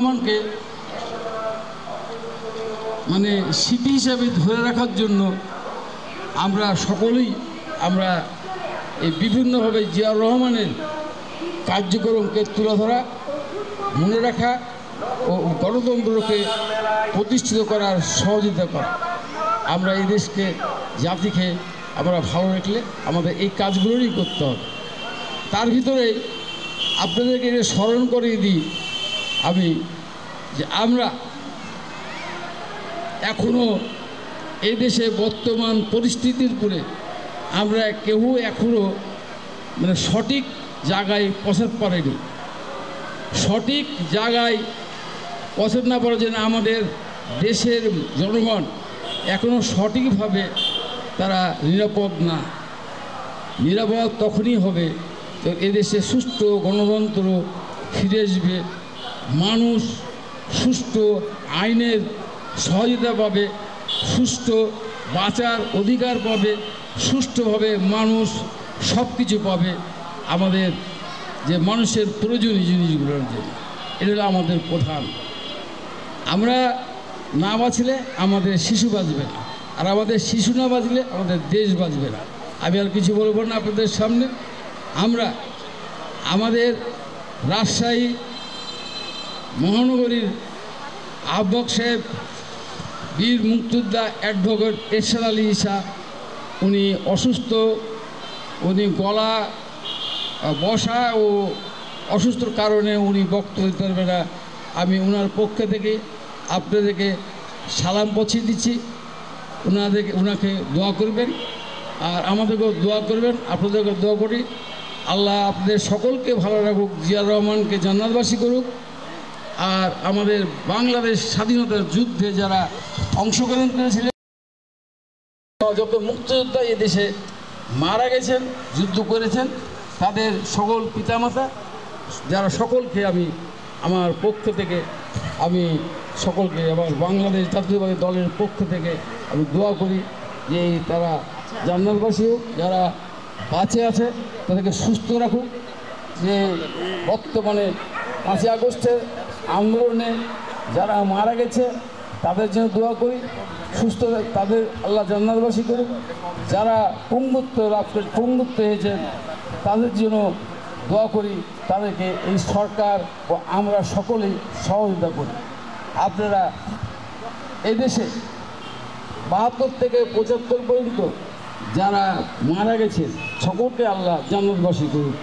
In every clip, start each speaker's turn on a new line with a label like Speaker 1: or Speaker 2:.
Speaker 1: রহমানকে মানে স্মৃতি হিসাবে ধরে রাখার জন্য আমরা সকলেই এই বিভিন্নভাবে জিয়াউর রহমানের কার্যক্রমকে তুলে ধরা, মনে রাখা ও গণতন্ত্রকে প্রতিষ্ঠিত করার সহযোগিতা করা। আমরা এই দেশকে, জাতিকে আমরা ভালো রাখলে আমাদের এই কাজগুলোই করতে হবে। তার ভিতরে আপনাদেরকে স্মরণ করিয়ে দিই আমি যে আমরা এখনও এই দেশে বর্তমান পরিস্থিতির উপরে আমরা কেউ এখনও মানে সঠিক জায়গায় পৌঁছাতে পারেনি। সঠিক জায়গায় পৌঁছাতে না পারার জন্য আমাদের দেশের জনগণ এখনও সঠিকভাবে তারা নিরাপদ না। নিরাপদ তখনই হবে তো এদেশে সুষ্ঠু গণতন্ত্র ফিরে আসবে, মানুষ সুষ্ঠু আইনের সহযোগিতা পাবে, সুষ্ঠু বাঁচার অধিকার পাবে, সুষ্ঠুভাবে মানুষ সব কিছু পাবে আমাদের যে মানুষের প্রয়োজনীয় জিনিসগুলোর জন্য। এটা হলো আমাদের প্রধান। আমরা না বাঁচলে আমাদের শিশু বাঁচবে না, আর আমাদের শিশু না বাঁচলে আমাদের দেশ বাঁচবে না। আমি আর কিছু বলবো না আপনাদের সামনে। আমরা আমাদের রাজশাহী মহানগরীর আহ্বায়ক সাহেব বীর মুক্তিযোদ্ধা অ্যাডভোকেট এরশাদ আলী ঈসা, উনি অসুস্থ, উনি গলা বসা ও অসুস্থর কারণে উনি বক্তব্য দিতে পারবে না। আমি ওনার পক্ষ থেকে আপনাদেরকে সালাম পৌঁছে দিচ্ছি। ওনাকে দোয়া করবেন আর আমাদেরকেও দোয়া করবেন, আপনাদেরকে দোয়া করি। আল্লাহ আপনাদের সকলকে ভালো রাখুক, জিয়াউর রহমানকে জান্নাতবাসী করুক। আর আমাদের বাংলাদেশ স্বাধীনতার যুদ্ধে যারা অংশগ্রহণ করেছিলেন, যত মুক্তিযোদ্ধা এ দেশে মারা গেছেন, যুদ্ধ করেছেন, তাদের সকল পিতামাতা যারা সকলকে আমি আমার পক্ষ থেকে আমি সকলকে আমার বাংলাদেশ জাতীয়তাবাদী দলের পক্ষ থেকে আমি দোয়া করি যে তারা জান্নাতবাসী হোক, যারা বাঁচে আছে তাদেরকে সুস্থ রাখুক। যে বর্তমানে 5ই আগস্টের আন্দোলনে যারা মারা গেছে তাদের জন্য দোয়া করি, সুস্থ তাদের আল্লাহ জান্নাতবাসী করুক। যারা পঙ্গুত্ব হয়েছেন তাদের জন্য দোয়া করি, তাদেরকে এই সরকার ও আমরা সকলেই সহযোগিতা করি। আপনারা এদেশে 72 থেকে 75 পর্যন্ত যারা মারা গেছেন সকলকে আল্লাহ জান্নাতবাসী করুক।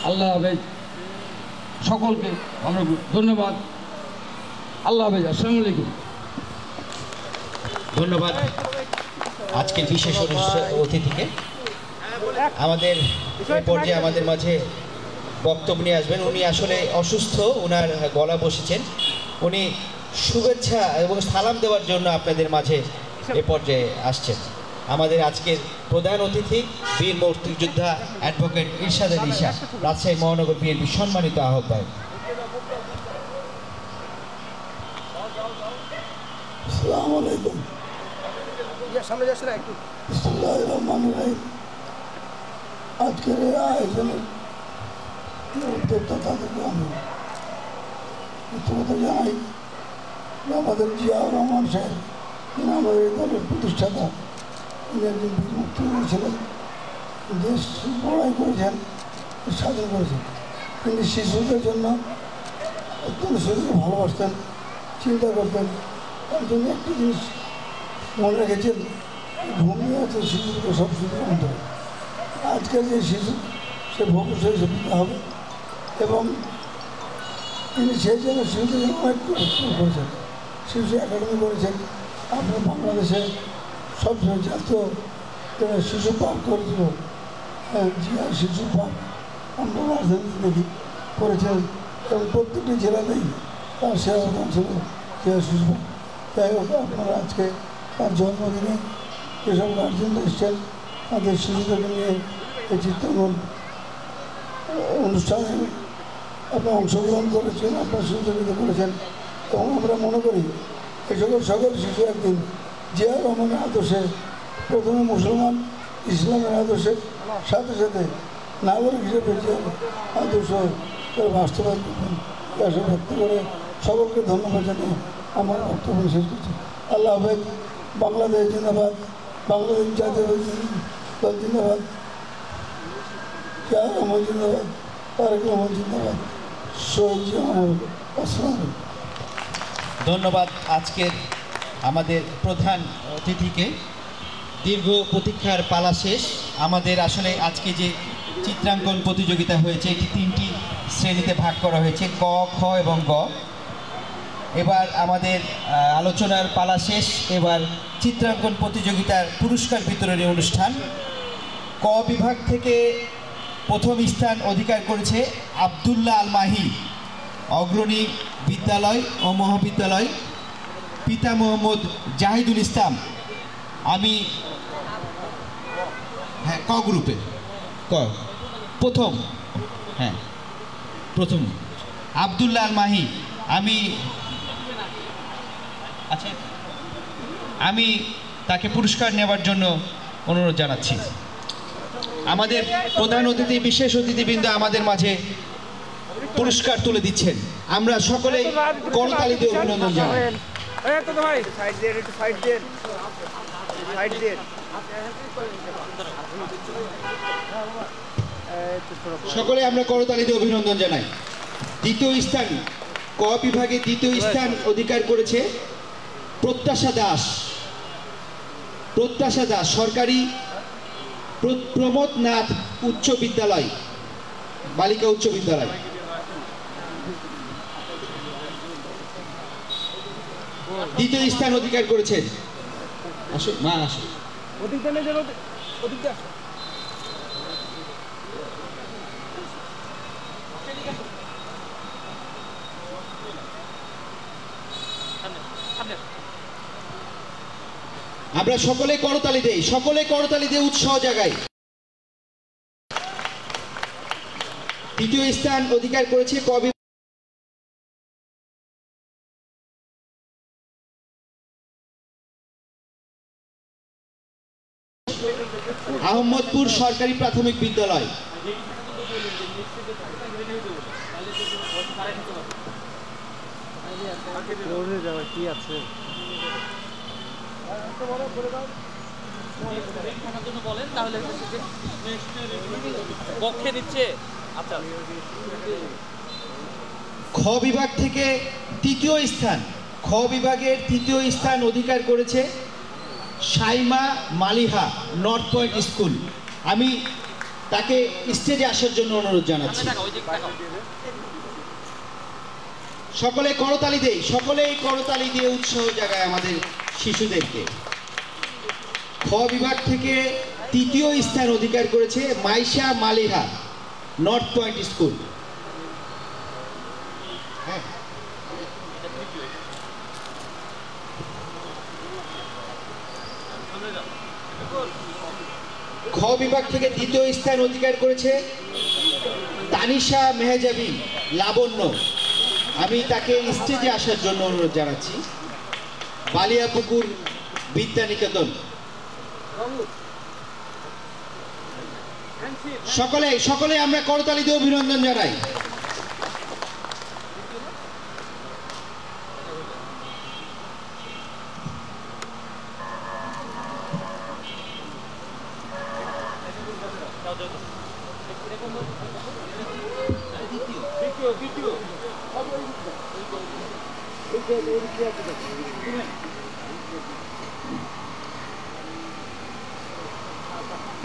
Speaker 1: আল্লাহ হাফেজ, সকলকে আমরা ধন্যবাদ। আল্লাহ হাফেজ, আসসালামু আলাইকুম।
Speaker 2: ধন্যবাদ আজকের বিশেষ অতিথিকে। আমাদের এই পর্যায়ে আমাদের মাঝে বক্তব্য নিয়ে আসবেন, উনি আসলে অসুস্থ, ওনার গলা বসেছেন, উনি শুভেচ্ছা এবং সালাম দেওয়ার জন্য আপনাদের মাঝে এ পর্যায়ে আসছেন। আমাদের আজকের প্রধান অতিথি বীর মুক্তিযোদ্ধা অ্যাডভোকেট এরশাদ আলী ঈসা, রাজশাহী মহানগর বিএনপির সম্মানিত আহ্বায়ক।
Speaker 3: আসসালামু আলাইকুম। বিসমিল্লাহির রহমানির রহিম। আজকের এই আয়োজনের উদ্যোক্তা তাদেরকে আমি প্রথমত জানাই যে আমাদের জিয়াউর রহমান সাহেব, তিনি আমাদের এই দলের প্রতিষ্ঠাতা, তিনি একজন বীর মুক্তিযোদ্ধা ছিলেন, দেশ লড়াই করেছেন, স্বাধীন করেছেন। তিনি শিশুদের জন্য অত্যন্ত শিশুকে ভালোবাসতেন, চিন্তা করতেন। তার জন্য একটি জিনিস মনে রেখেছেন, ঘুমিয়ে আছে শিশুকে সব শিশুর অন্তরে। আজকের যে শিশু সে ভবিষ্যতে শিক্ষিত হবে এবং তিনি সেই জন্য শিশুদের জন্য অনেক পরিশ্রম করেছেন। শিশু একাডেমি করেছেন। আপনার বাংলাদেশে সবসময় জাতীয় শিশু পার্ক করেছিল, জিয়া শিশু পার্ক আমরা রাজধানীতে দেখি করেছেন এবং প্রত্যেকটি জেলাতেই তার সেবা প্রদান ছিল জিয়া শিশু পার্ক। যাই হোক, আপনারা আজকে তার জন্মদিনে যেসব গার্জেনরা এসছেন তাদের শিশুদেরকে নিয়ে এই চিত্রাঙ্কন অনুষ্ঠানে আপনারা অংশগ্রহণ করেছেন, আপনার সহযোগিতা করেছেন এবং আমরা মনে করি এই সকল শিশু একদিন জিয়াউর রহমানের আদর্শে, প্রথমে মুসলমান ইসলামের আদর্শের সাথে সাথে নাগরিক হিসেবে যে আদর্শ বাস্তবায়ন করবেন, ব্যক্ত করে সকলকে ধন্যবাদ জানিয়ে আমার বক্তব্য শেষ করছি। আল্লাহ হাফেজ। বাংলাদেশ জিন্দাবাদ, বাংলাদেশ জাতীয় দল জিন্দাবাদ, জিয়া রহমান জিন্দাবাদ, তারেক রহমান জিন্দাবাদ, শহীদ জিয়া। আসসালামু আলাইকুম।
Speaker 2: ধন্যবাদ আজকের আমাদের প্রধান অতিথিকে। দীর্ঘ প্রতীক্ষার পালা শেষ। আমাদের আসলে আজকে যে চিত্রাঙ্কন প্রতিযোগিতা হয়েছে এটি 3টি শ্রেণীতে ভাগ করা হয়েছে, ক, খ এবং গ। এবার আমাদের আলোচনার পালা শেষ। এবার চিত্রাঙ্কন প্রতিযোগিতার পুরস্কার বিতরণী অনুষ্ঠান। ক বিভাগ থেকে প্রথম স্থান অধিকার করেছে আব্দুল্লাহ আল মাহি, অগ্রণী বিদ্যালয় ও মহাবিদ্যালয়, পিতা মোহাম্মদ জাহিদুল ইসলাম। আমি ক গ্রুপে প্রথম প্রথম আব্দুল্লাহ আল মাহি। আমি তাকে পুরস্কার নেওয়ার জন্য অনুরোধ জানাচ্ছি। আমাদের প্রধান অতিথি, বিশেষ অতিথিবৃন্দ আমাদের মাঝে পুরস্কার তুলে দিচ্ছেন। আমরা সকলেই করতালি দিয়ে অভিনন্দন জানাই। সকলে আমরা করতালি দিয়ে অভিনন্দন জানাই। দ্বিতীয় স্থান, ক বিভাগে দ্বিতীয় স্থান অধিকার করেছে প্রত্যাশা দাস। প্রত্যাশা দাস সরকারি প্রমোদনাথ উচ্চ বিদ্যালয়, বালিকা উচ্চ বিদ্যালয়। দ্বিতীয় স্থান অধিকার করেছেন। আসো মা, আসো। আমরা সকলে করতালি দেই, সকলে করতালি দিয়ে উৎসাহ জাগাই। দ্বিতীয় স্থান অধিকার করেছে কবি আহমদপুর সরকারি প্রাথমিক বিদ্যালয়। খ বিভাগ থেকে তৃতীয় স্থান, খ বিভাগের তৃতীয় স্থান অধিকার করেছে Saima Maliha, north point school. আমি তাকে স্টেজে আসার জন্য অনুরোধ জানাচ্ছি। সকলে করতালি দেই, সকলেই করতালি দিয়ে উৎসাহ জাগায় আমাদের শিশুদেরকে। খ বিভাগ থেকে তৃতীয় স্থান অধিকার করেছে Maisha Maliha, north point school. খ বিভাগ থেকে দ্বিতীয় স্থান অধিকার করেছে তানিশা মেহজাবি, লাবণ্য। আমি তাকে স্টেজে আসার জন্য অনুরোধ জানাচ্ছি। বালিয়াপুকুর বিদ্যানিকেতন। সকলে আমরা করতালি দিয়ে অভিনন্দন জানাই।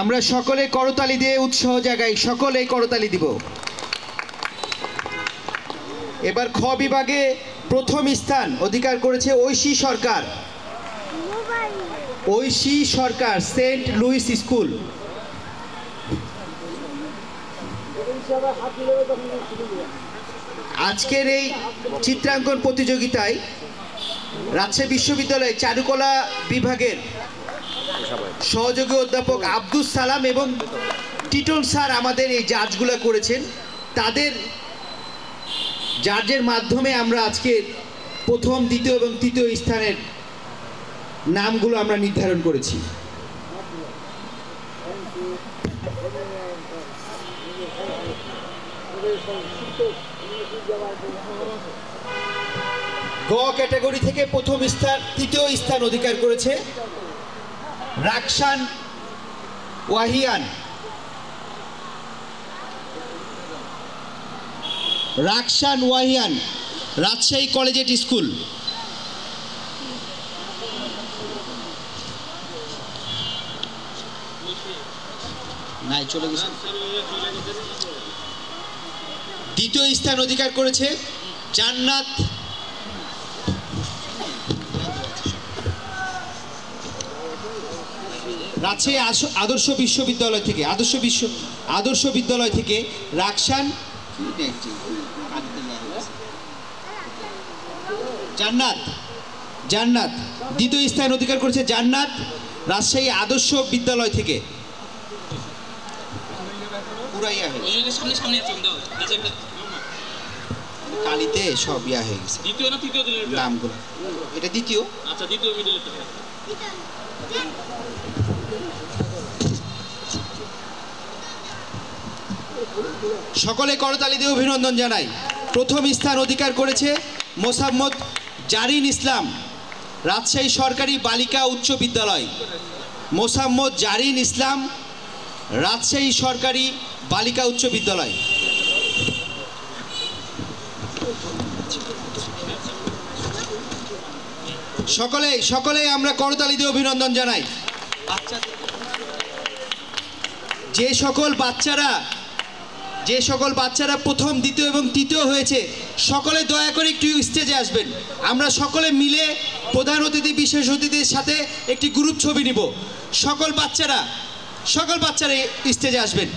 Speaker 2: আমরা সকলে করতালি দিয়ে উৎসাহ জাগাই, সকলেই করতালি দিব। এবার খ বিভাগে প্রথম স্থান অধিকার করেছে ঐশী সরকার, ঐশী সরকার, সেন্ট লুইস স্কুল। আজকের এই চিত্রাঙ্কন প্রতিযোগিতায় রাজশাহী বিশ্ববিদ্যালয় চারুকলা বিভাগের সহযোগী অধ্যাপক আব্দুস সালাম এবং টিটন স্যার আমাদের এই জাজগুলো করেছেন। তাদের জাজের মাধ্যমে আমরা আজকে প্রথম, দ্বিতীয় এবং তৃতীয় স্থানের নামগুলো আমরা নির্ধারণ করেছি। গ ক্যাটাগরি থেকে প্রথম স্থান, তৃতীয় স্থান অধিকার করেছে রাকসান ওয়াহিয়ান। রাকসান ওয়াহিয়ান, রাজশাহী কলেজিয়েট স্কুল। নাই চলে গেছে। দ্বিতীয় স্থান অধিকার করেছে জান্নাত রাজশাহী আদর্শ বিশ্ববিদ্যালয় থেকে, আদর্শ বিদ্যালয় থেকে রাকসান জান্নাত দ্বিতীয় স্থান অধিকার করেছে জান্নাত রাজশাহী আদর্শ বিদ্যালয় থেকে। কালিতে সব ইয়া হয়ে গেছে। দ্বিতীয় না তৃতীয় নামগুলো? এটা দ্বিতীয়। আচ্ছা, দ্বিতীয় মিডল। সকলে করতালি দিয়ে অভিনন্দন জানাই। প্রথম স্থান অধিকার করেছে মোসাম্মদ জারিন ইসলাম, রাজশাহী সরকারি বালিকা উচ্চ বিদ্যালয়। মোসাম্মদ জারিন ইসলাম, রাজশাহী সরকারি বালিকা উচ্চ বিদ্যালয়। সকলে আমরা করতালি দিয়ে অভিনন্দন জানাই। যে সকল বাচ্চারা প্রথম, দ্বিতীয় এবং তৃতীয় হয়েছে, সকলে দয়া করে একটু স্টেজে আসবেন। আমরা সকলে মিলে প্রধান অতিথি, বিশেষ অতিথির সাথে একটি গ্রুপ ছবি নিব। সকল বাচ্চারা স্টেজে আসবেন।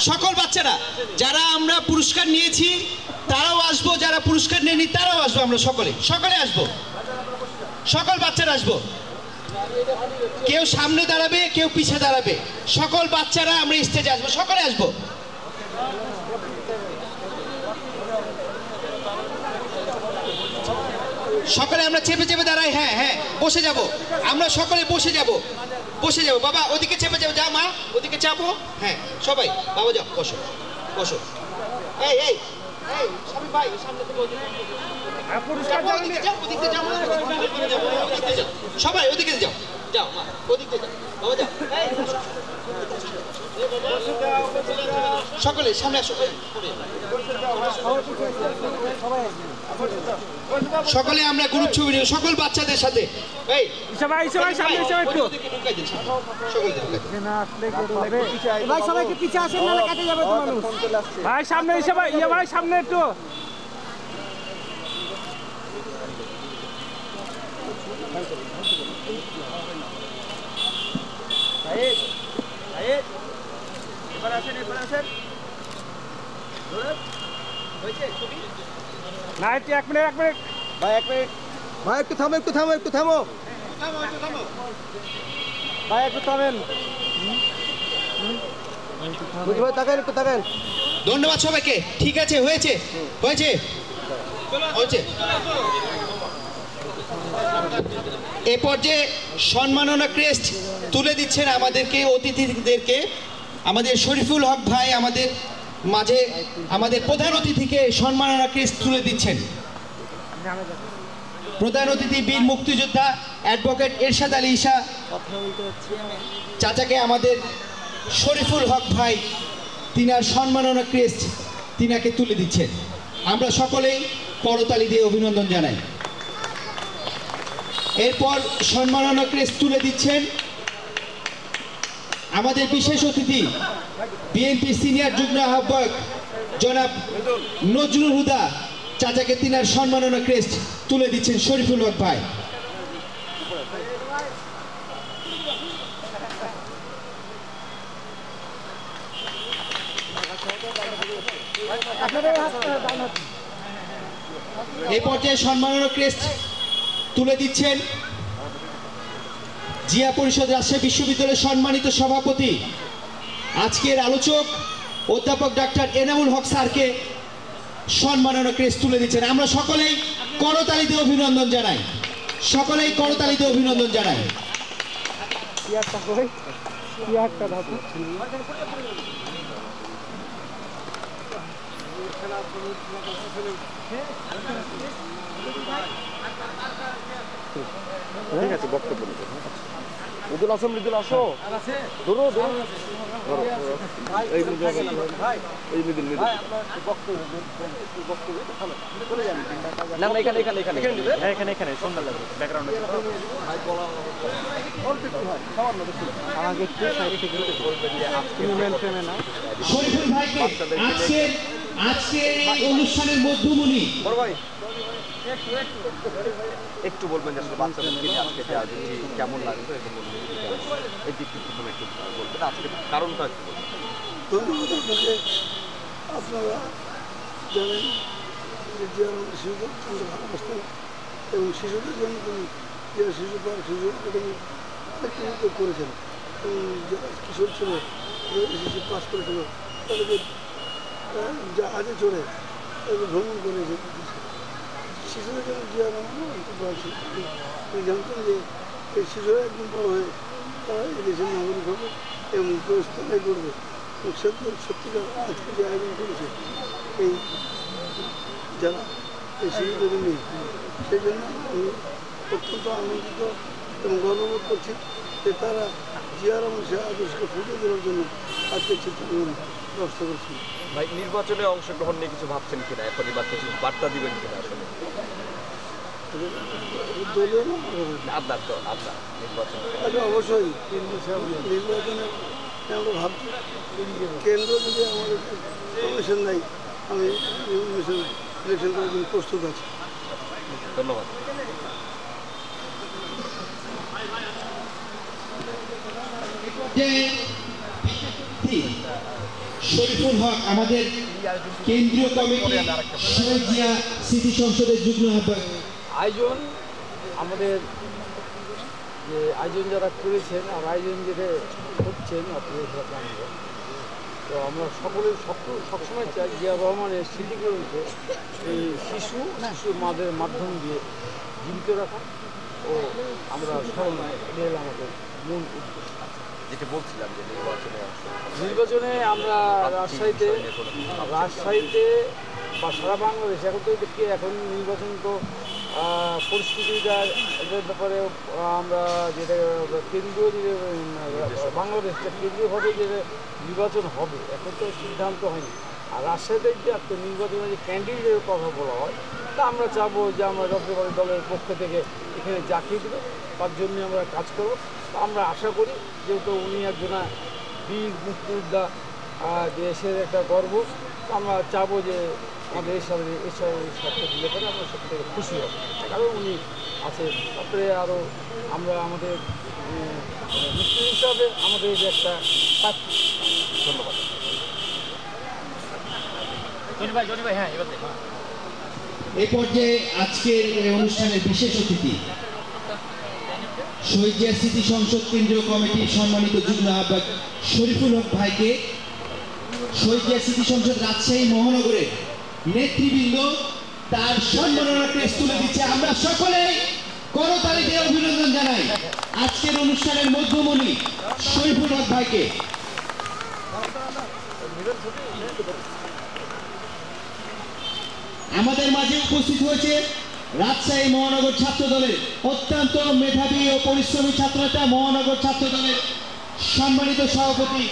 Speaker 2: সকল বাচ্চারা যারা আমরা পুরস্কার নিয়েছি তারাও আসবো, যারা পুরস্কার নেয়নি তারাও আসবো। আমরা সকলে আসবো, সকল বাচ্চারা আসবো। কেউ সামনে দাঁড়াবে, কেউ পিছে দাঁড়াবে। সকল বাচ্চারা আমরা স্টেজে আসবো, সকলে আসবো। সকলে আমরা চেপে চেপে দাঁড়াই। হ্যাঁ, বসে যাব, আমরা সকলে বসে যাব। বাবা ওদিকে চেপে যাও, যা মা ওদিকে চাপো। হ্যাঁ সবাই, বাবা যাও, বসো। এই সবাই ভাই সামনে থেকে সবাই ওদিকে যাও মা, ওদিকে যাও, বাবা যাও। সকলে সামনে আসো। সকলে আমরা গ্রুপ ছবি নিব সকল বাচ্চাদের সাথে।
Speaker 4: সবাইকে পিছিয়ে আসেন, নাহলে কেটে যাবে তো মানুষ। ভাই সামনে এসে ভাই সামনে একটু। এবার আসেন। না একটু এক মিনিট ভাই, ভাই একটু থামো ভাই, একটু থামেন। একটু তাকান।
Speaker 2: ধন্যবাদ সবাইকে। ঠিক আছে, হয়েছে। এ পর্যায়ে সম্মাননা ক্রেস্ট তুলে দিচ্ছেন আমাদেরকে, অতিথিদেরকে। আমাদের শরীফুল হক ভাই আমাদের মাঝে আমাদের প্রধান অতিথিকে সম্মাননা ক্রেস্ট তুলে দিচ্ছেন। প্রধান অতিথি বীর মুক্তিযোদ্ধা অ্যাডভোকেট এরশাদ আলী ঈশা চাচাকে আমাদের শরীফুল হক ভাই তিনার সম্মাননা ক্রেস্ট তিনাকে তুলে দিচ্ছেন। আমরা সকলেই করতালি দিয়ে অভিনন্দন জানাই। এরপর সম্মাননা ক্রেস্ট তুলে দিচ্ছেন আমাদের বিশেষ অতিথি বিএনপি সিনিয়র যুগ্ম আহ্বায়ক জনাব নজরুল হুদা চাচাকে তিনার সম্মাননা ক্রেস্ট তুলে দিচ্ছেন শরীফুল হক ভাই। এই পর্যায়ে সম্মাননা ক্রেস্ট তুলে দিচ্ছেন জিয়া পরিষদ রাজশাহী বিশ্ববিদ্যালয়ের সম্মানিত সভাপতি, আজকের আলোচক অধ্যাপক ডাক্তার এনামুল হক স্যারকে সম্মাননা ক্রেস্ট তুলে দিচ্ছেন। আমরা সকলেই করতালিতে অভিনন্দন জানাই।
Speaker 4: ঠিক আছে বক্তব্য মৃদুল আসো মৃদুল আসো ধরো ধরো এই মৃদুল মৃদুল না না এখানে এখানে এখানে এখানে এখানে সুন্দর লাগবে ব্যাকগ্রাউন্ডে আমাকে একটু সাইডে থেকে বলবেন যে আপনি মেন ফ্রেমে না
Speaker 2: শরীফুল ভাইকে আজকে এই অনুষ্ঠানের মধ্যমণি
Speaker 4: বড় ভাই একটু বলবেন যে আসলে বাচ্চাদেরকে নিয়ে আজকে যে আয়োজনটি কেমন লাগবে এবং এই দিকটি প্রথমে একটু বলবেন আজকে কারণটা একটু বলবেন।
Speaker 3: ধন্যবাদ আপনাকে। আপনারা জানেন যে জিয়া রহমান শিশুদের অত্যন্ত ভালোবাসতেন এবং শিশুদের জন্য তিনি জিয়া শিশু পার্ক শিশু একাডেমি অনেক উন্নত করেছেন এবং যারা কিশোর ছিল এসএসসি পাস করেছিল তাদেরকে জাহাজে চড়ে তাদের ভ্রমণ করেছে। শিশুদের জন্য জিয়া রহমান অন্তর্বাসী তিনি জানতেন যে এই শিশুরা একদিন বড় হয়ে তারা এই দেশের নাগরিক হবে এবং ব্যবস্থায় করবে। সত্যিকার আজকে যে আয়োজন করেছে এই যারা এই শিশুদের নিয়ে সেই জন্য আমি অত্যন্ত আনন্দিত এবং গর্ববোধ করছি যে তারা জিয়া রহমান সে আদর্শকে ফুটিয়ে দেওয়ার জন্য আজকে চিত্রগ্রহণ ব্যবস্থা করছেন।
Speaker 4: ভাই নির্বাচনে অংশগ্রহণ নিয়ে কিছু ভাবছেন কিনা এখনই বা কিছু বার্তা দিবেন কিনা আসলে
Speaker 3: দলীয় না
Speaker 4: আপনার তো আপনার নির্বাচন
Speaker 3: অবশ্যই নির্বাচনে আমরা ভাবছি কেন্দ্র যদি আমাদের কমিশন নেয় আমি ইলেকশন করার জন্য প্রস্তুত আছি।
Speaker 4: ধন্যবাদ।
Speaker 2: শরীফুল হক আমাদের কেন্দ্রীয় কমিটি শহীদ জিয়া স্মৃতি সংসদের যুগ্ম আহ্বায়ক।
Speaker 5: আয়োজন আমাদের যে আয়োজন যারা করেছেন আর আয়োজন যেটা হচ্ছেন আপনাদের জানবো তো আমরা সকলে সবসময় চাই জিয়া রহমানের স্মৃতিগ্রন্থে এই শিশুর মাধ্যম দিয়ে জীবিত রাখা ও আমরা স্মরণ এর আমাদের মূল উদ্দেশ্য।
Speaker 4: যেটা বলছিলাম যে
Speaker 5: নির্বাচনে আমরা রাজশাহীতে বা সারা বাংলাদেশ এখন তো দেখি এখন নির্বাচন তো পরিস্থিতিটার এটার ব্যাপারে আমরা যেটা কেন্দ্রীয় যে বাংলাদেশটা কেন্দ্রীয়ভাবে যে নির্বাচন হবে এখন তো সিদ্ধান্ত হয়নি। আর রাজশাহীতে যে একটা নির্বাচনে যে ক্যান্ডিডেটের কথা বলা হয় তা আমরা চাবো যে আমরা রব্রবাড়ি দলের পক্ষ থেকে এখানে জাকিয়ে দেবো তার জন্য আমরা কাজ করবো। আমরা আশা করি যেহেতু উনি একজনা বীর মুক্তিযোদ্ধা দেশের একটা গর্ব আমরা চাবো যে আমাদের এর সাথে দিলে পরে আমরা সব থেকে খুশি হব কারণ উনি আছে। তারপরে আরও আমরা আমাদের মুক্তি হিসাবে আমাদের যে একটা ধন্যবাদ।
Speaker 2: এই পর্যায়ে আজকের অনুষ্ঠানের বিশেষ অতিথি শহীদ জিয়া স্মৃতি সংসদ কেন্দ্রীয় কমিটির সম্মানিত যুগ্ম আহ্বায়ক শরীফুল হক ভাইকে শহীদ জিয়া স্মৃতি সংসদ রাজশাহী মহানগরের নেতৃবৃন্দ তার সম্মাননা ক্রেস্ট তুলে দিচ্ছে। আমরা সকলে করতালি দিয়ে অভিনন্দন জানাই আজকের অনুষ্ঠানের মধ্যমণি শরীফুল হক ভাইকে। আমাদের মাঝে উপস্থিত হয়েছে রাজশাহী মহানগর ছাত্র দলের অত্যন্ত মেধাবী ও পরিশ্রমী ছাত্রনেতা মহানগর ছাত্র দলের সম্মানিত সভাপতি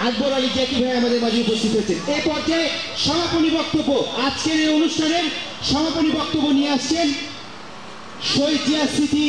Speaker 2: আকবর আলী জ্যাকি ভাই আমাদের মাঝে উপস্থিত হয়েছেন। এই পর্যায়ে সমাপনী বক্তব্য আজকের এই অনুষ্ঠানের সমাপনী বক্তব্য নিয়ে আসছেন শহীদ জিয়া স্মৃতি